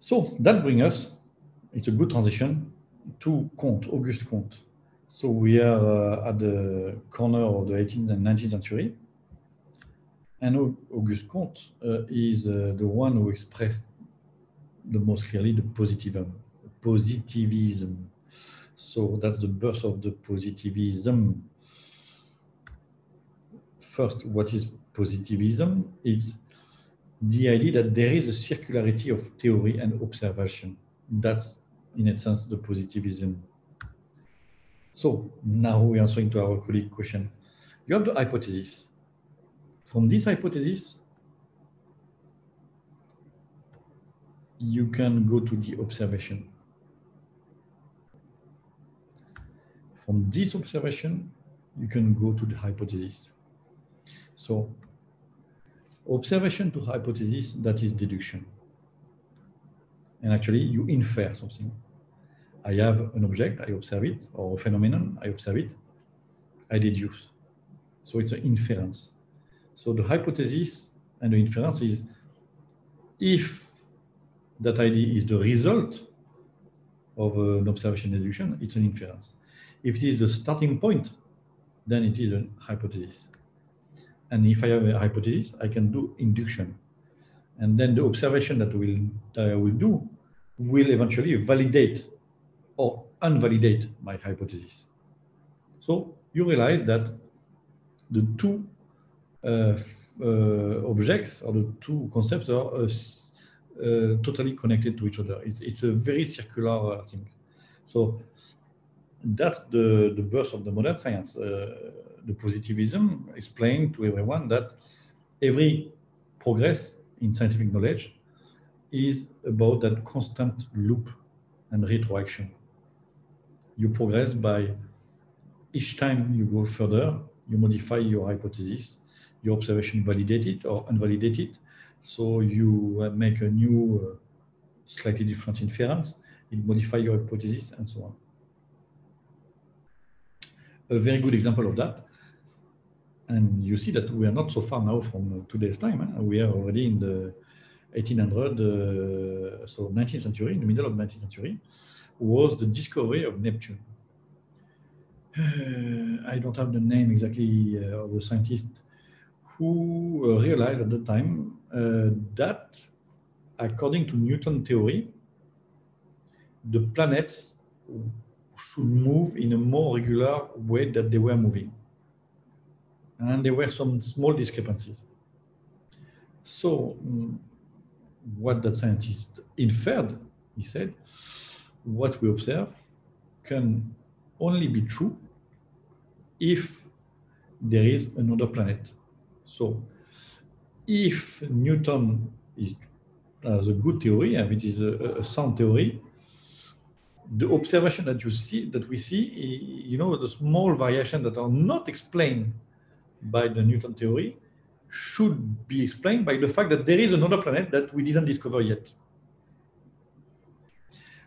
So that brings us, it's a good transition, to Comte, Auguste Comte. So we are at the corner of the 18th and 19th century. And Auguste Comte is the one who expressed the most clearly the positivism. So that's the birth of the positivism. First, what is positivism? Is the idea that there is a circularity of theory and observation. That's, in a sense, the positivism. So now we are answering to our colleague question. You have the hypothesis. From this hypothesis, you can go to the observation. From this observation, you can go to the hypothesis. So observation to hypothesis, that is deduction. And actually, you infer something. I have an object, I observe it, or a phenomenon, I observe it, I deduce. So it's an inference. So the hypothesis and the inference is, if that idea is the result of an observation deduction, it's an inference. If it is the starting point, then it is a hypothesis. And if I have a hypothesis, I can do induction. And then the observation that I will do will eventually validate or invalidate my hypothesis. So you realize that the two objects or the two concepts are totally connected to each other. It's a very circular thing. So that's the birth of the modern science. The positivism explained to everyone that every progress in scientific knowledge is about that constant loop and retroaction. You progress by each time you go further, you modify your hypothesis, your observation validate it or invalidate it. So you make a new, slightly different inference, it modifies your hypothesis and so on. A very good example of that. And you see that we are not so far now from today's time. We are already in the 1800, so 19th century, in the middle of the 19th century, was the discovery of Neptune. I don't have the name exactly of the scientist who realized at the time that, according to Newton's theory, the planets should move in a more regular way that they were moving. And there were some small discrepancies. So what that scientist inferred, he said, what we observe can only be true if there is another planet. So if Newton has a good theory, and it is a sound theory, the observation that we see, you know, the small variations that are not explained by the Newton theory should be explained by the fact that there is another planet that we didn't discover yet.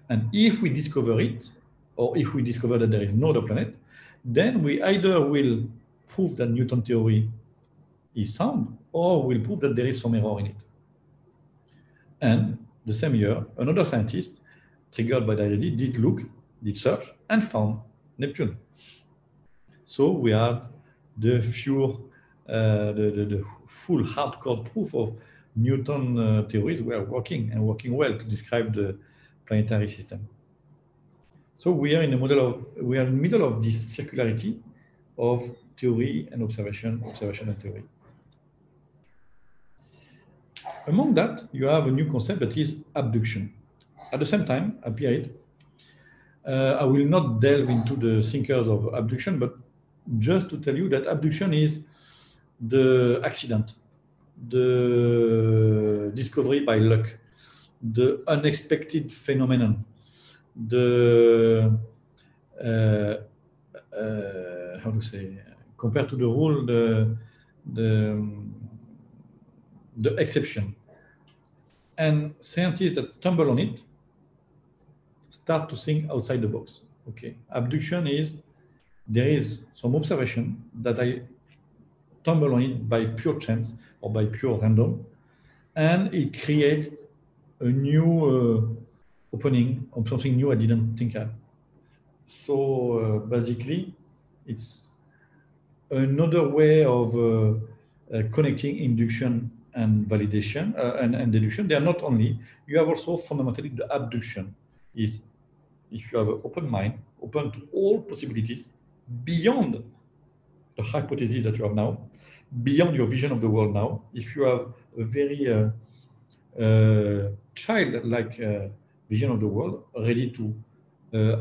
And if we discover it, or if we discover that there is no other planet, then we either will prove that Newton theory is sound, or we'll prove that there is some error in it. And the same year, another scientist, triggered by that idea, did search, and found Neptune. So we had the full hardcore proof of Newton theories were working and working well to describe the planetary system. So we are in the middle of this circularity of theory and observation and theory. Among that, you have a new concept that is abduction. At the same time, appeared, I will not delve into the thinkers of abduction, but just to tell you that abduction is the accident, the discovery by luck, the unexpected phenomenon, the how to say, compared to the rule, the exception. And scientists that stumble on it start to think outside the box. Okay, abduction is, there is some observation that I stumble on it by pure chance or by pure random, and it creates a new opening of something new I didn't think of. So basically, it's another way of connecting induction and validation and deduction. They are not only, you have also fundamentally the abduction is if you have an open mind, open to all possibilities beyond the hypothesis that you have now, beyond your vision of the world now, if you have a very childlike vision of the world, ready to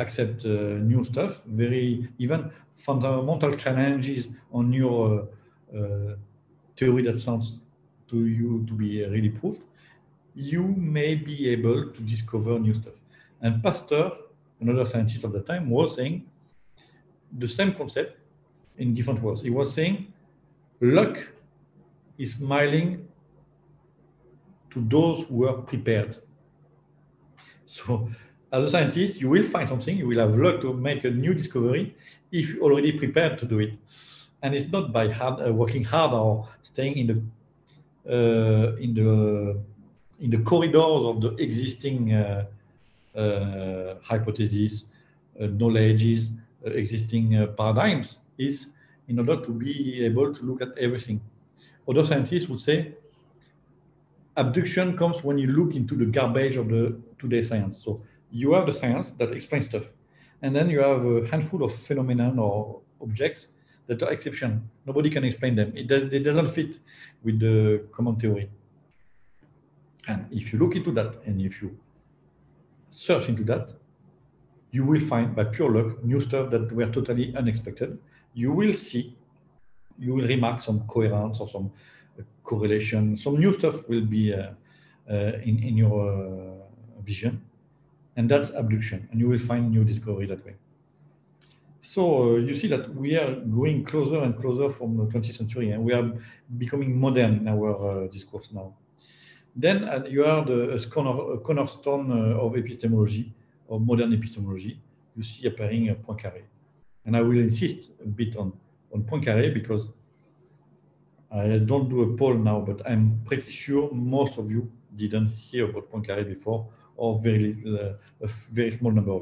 accept new stuff, very even fundamental challenges on your theory that sounds to you to be really proved, you may be able to discover new stuff. And Pasteur, another scientist of the time, was saying the same concept in different words. He was saying luck is smiling to those who are prepared. So as a scientist, you will find something, you will have luck to make a new discovery if you're already prepared to do it. And it's not by working hard or staying in the corridors of the existing hypotheses, knowledges, existing paradigms, is in order to be able to look at everything. Other scientists would say abduction comes when you look into the garbage of the today's science. So you have the science that explains stuff, and then you have a handful of phenomena or objects that are exception. Nobody can explain them. It doesn't fit with the common theory. And if you look into that, and if you search into that, you will find, by pure luck, new stuff that were totally unexpected. You will see, you will remark some coherence or some correlation. Some new stuff will be in your vision, and that's abduction. And you will find new discovery that way. So you see that we are going closer and closer from the 20th century, and we are becoming modern in our discourse now. Then you are the cornerstone of epistemology, of modern epistemology. You see appearing Poincaré. And I will insist a bit on Poincaré because I don't do a poll now, but I'm pretty sure most of you didn't hear about Poincaré before, or very little, a very small number of